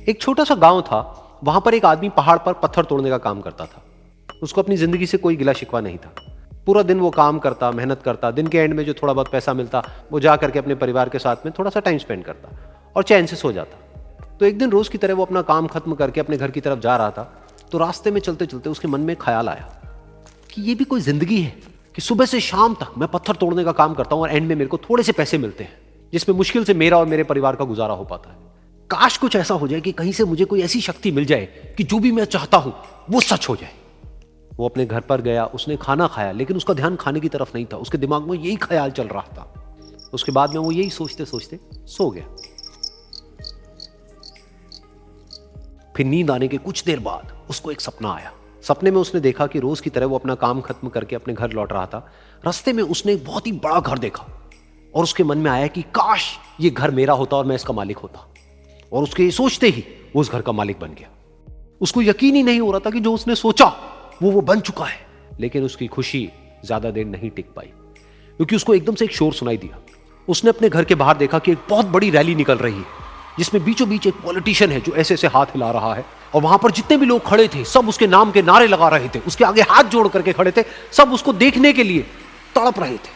एक छोटा सा गांव था। वहां पर एक आदमी पहाड़ पर पत्थर तोड़ने का काम करता था। उसको अपनी जिंदगी से कोई गिला शिकवा नहीं था। पूरा दिन वो काम करता, मेहनत करता, दिन के एंड में जो थोड़ा बहुत पैसा मिलता वो जा करके अपने परिवार के साथ में थोड़ा सा टाइम स्पेंड करता और चैन से सो जाता। तो एक दिन रोज की तरह वो अपना काम खत्म करके अपने घर की तरफ जा रहा था। तो रास्ते में चलते चलते उसके मन में ख्याल आया कि ये भी कोई जिंदगी है कि सुबह से शाम तक मैं पत्थर तोड़ने का काम करता हूं और एंड में मेरे को थोड़े से पैसे मिलते हैं, जिसमें मुश्किल से मेरा और मेरे परिवार का गुजारा हो पाता है। काश कुछ ऐसा हो जाए कि कहीं से मुझे कोई ऐसी शक्ति मिल जाए कि जो भी मैं चाहता हूं वो सच हो जाए। वो अपने घर पर गया, उसने खाना खाया, लेकिन उसका ध्यान खाने की तरफ नहीं था। उसके दिमाग में यही ख्याल चल रहा था। उसके बाद में वो यही सोचते सोचते सो गया। फिर नींद आने के कुछ देर बाद उसको एक सपना आया। सपने में उसने देखा कि रोज की तरह वो अपना काम खत्म करके अपने घर लौट रहा था। रास्ते में उसने एक बहुत ही बड़ा घर देखा और उसके मन में आया कि काश ये घर मेरा होता और मैं इसका मालिक होता। और उसके सोचते ही वो उस घर का मालिक बन गया। उसको यकीन ही नहीं हो रहा था कि जो उसने सोचा वो बन चुका है। लेकिन उसकी खुशी ज्यादा देर नहीं टिक पाई, क्योंकि उसको एकदम से एक शोर सुनाई दिया। उसने अपने घर के बाहर देखा कि एक बहुत बड़ी रैली निकल रही है, जिसमें बीचों बीच एक पॉलिटिशियन है जो ऐसे ऐसे हाथ हिला रहा है। और वहां पर जितने भी लोग खड़े थे सब उसके नाम के नारे लगा रहे थे, उसके आगे हाथ जोड़ करके खड़े थे, सब उसको देखने के लिए तड़प रहे थे।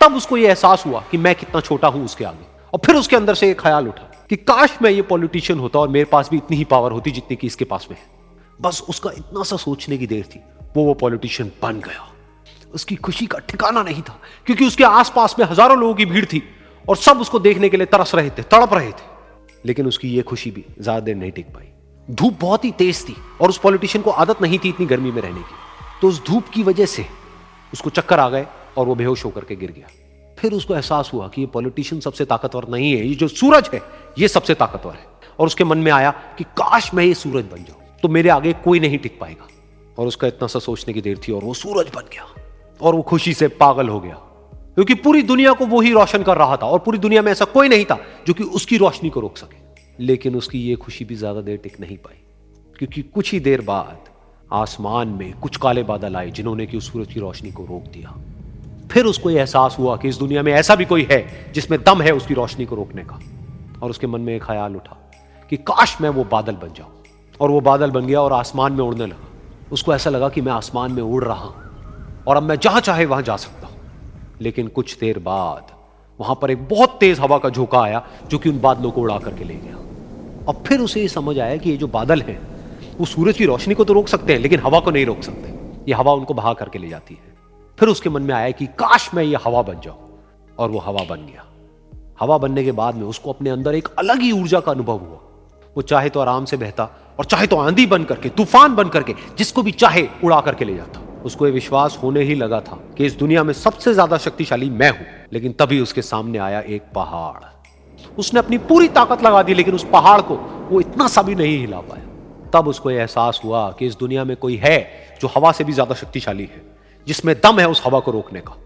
तब उसको यह एहसास हुआ कि मैं कितना छोटा हूं उसके आगे। और फिर उसके अंदर से एक ख्याल उठा कि काश मैं ये पॉलिटिशियन होता और मेरे पास भी इतनी ही पावर होती जितनी कि इसके पास में है। बस उसका इतना सा सोचने की देर थी, वो पॉलिटिशियन बन गया। उसकी खुशी का ठिकाना नहीं था, क्योंकि उसके आसपास में हजारों लोगों की भीड़ थी और सब उसको देखने के लिए तरस रहे थे, तड़प रहे थे। लेकिन उसकी ये खुशी भी ज्यादा देर नहीं टिक पाई। धूप बहुत ही तेज थी और उस पॉलिटिशियन को आदत नहीं थी इतनी गर्मी में रहने की। तो उस धूप की वजह से उसको चक्कर आ गए और वो बेहोश होकर के गिर गया। फिर उसको एहसास हुआ कि ये पॉलिटिशियन सबसे ताकतवर नहीं है, ये जो सूरज है ये सबसे ताकतवर है। और उसके मन में आया कि काश मैं ये सूरज बन जाऊं तो मेरे आगे कोई नहीं टिक पाएगा। और उसका इतना सा सोचने की देर थी और वो सूरज बन गया। और वो खुशी से पागल हो गया, क्योंकि पूरी दुनिया को वो ही रोशन कर रहा था और पूरी दुनिया में ऐसा कोई नहीं था जो कि उसकी रोशनी को रोक सके। लेकिन उसकी ये खुशी भी ज्यादा देर टिक नहीं पाई, क्योंकि कुछ ही देर बाद आसमान में कुछ काले बादल आए जिन्होंने कि उस सूरज की रोशनी को रोक दिया। फिर उसको यह एहसास हुआ कि इस दुनिया में ऐसा भी कोई है जिसमें दम है उसकी रोशनी को रोकने का। और उसके मन में एक ख्याल उठा कि काश मैं वो बादल बन जाऊं। और वो बादल बन गया और आसमान में उड़ने लगा। उसको ऐसा लगा कि मैं आसमान में उड़ रहा हूं और अब मैं जहां चाहे वहां जा सकता हूं। लेकिन कुछ देर बाद वहां पर एक बहुत तेज हवा का झोंका आया जो कि उन बादलों को उड़ा करके ले गया। और फिर उसे ये समझ आया कि ये जो बादल हैं वो सूरज की रोशनी को तो रोक सकते हैं, लेकिन हवा को नहीं रोक सकते। ये हवा उनको बहा करके ले जाती है। फिर उसके मन में आया कि काश मैं ये हवा बन जाऊं। और वो हवा बन गया। हवा बनने के बाद में उसको अपने अंदर एक अलग ही ऊर्जा का अनुभव हुआ। वो चाहे तो आराम से बहता और चाहे तो आंधी बन करके, तूफान बन करके, जिसको भी चाहे उड़ा करके ले जाता। उसको ये विश्वास होने ही लगा था कि इस दुनिया में सबसे ज्यादा शक्तिशाली मैं हूं। लेकिन तभी उसके सामने आया एक पहाड़। उसने अपनी पूरी ताकत लगा दी, लेकिन उस पहाड़ को वो इतना सा भी नहीं हिला पाया। तब उसको यह एहसास हुआ कि इस दुनिया में कोई है जो हवा से भी ज्यादा शक्तिशाली है, जिसमें दम है उस हवा को रोकने का।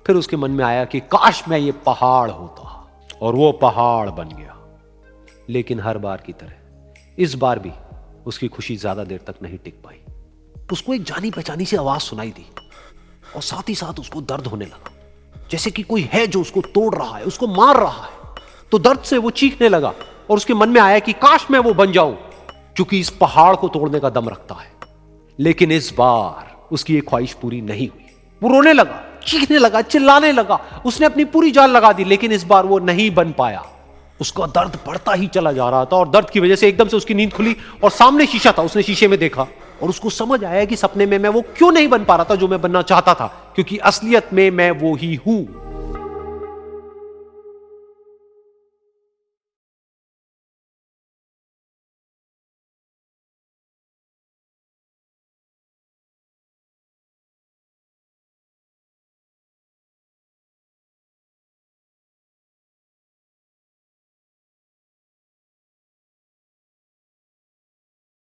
फिर उसके मन में आया कि काश मैं ये पहाड़ होता। और वो पहाड़ बन गया। लेकिन हर बार की तरह इस बार भी उसकी खुशी ज्यादा देर तक नहीं टिक पाई। उसको एक जानी पहचानी सी आवाज सुनाई दी और साथ ही साथ उसको दर्द होने लगा, जैसे कि कोई है जो उसको तोड़ रहा है, उसको मार रहा है। तो दर्द से वो चीखने लगा और उसके मन में आया कि काश मैं वो बन जाऊं क्योंकि इस पहाड़ को तोड़ने का दम रखता है। लेकिन इस बार उसकी ये ख्वाहिश पूरी नहीं हुई। वो रोने लगा, चीखने लगा, चिल्लाने लगा। उसने अपनी पूरी जान लगा दी, लेकिन इस बार वो नहीं बन पाया। उसका दर्द बढ़ता ही चला जा रहा था और दर्द की वजह से एकदम से उसकी नींद खुली और सामने शीशा था। उसने शीशे में देखा और उसको समझ आया कि सपने में मैं वो क्यों नहीं बन पा रहा था जो मैं बनना चाहता था, क्योंकि असलियत में मैं वो ही हूं।